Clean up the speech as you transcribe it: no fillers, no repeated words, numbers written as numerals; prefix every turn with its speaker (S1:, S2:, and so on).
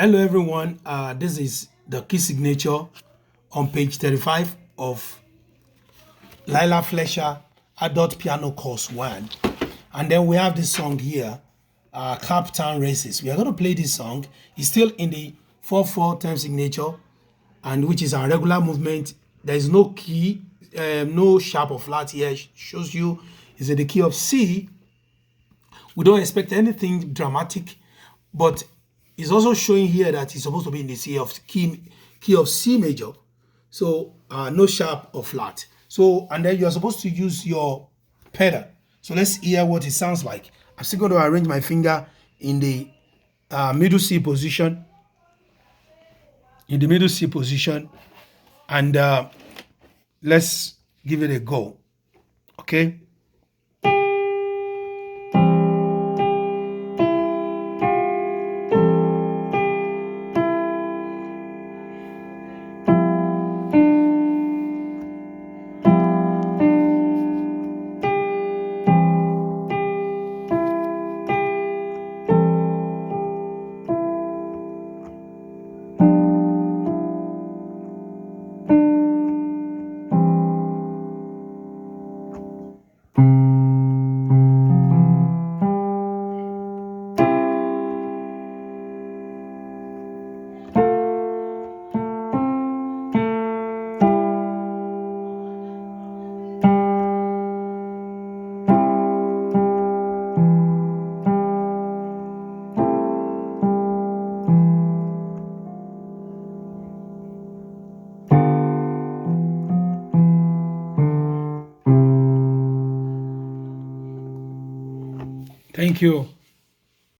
S1: Hello everyone, this is the key signature on page 35 of Leila Fletcher Adult Piano Course 1. And then we have this song here, Cap Town Races. We are going to play this song. It's still in the 4/4 time signature, and which is our regular movement. There is no key, no sharp or flat here. It shows you it's in the key of C. We don't expect anything dramatic, but it's also showing here that it's supposed to be in the key of C major. So no sharp or flat. So, and then you're supposed to use your pedal. So let's hear what it sounds like. I'm still going to arrange my finger in the middle C position. In the middle C position. And let's give it a go. Okay. Thank you.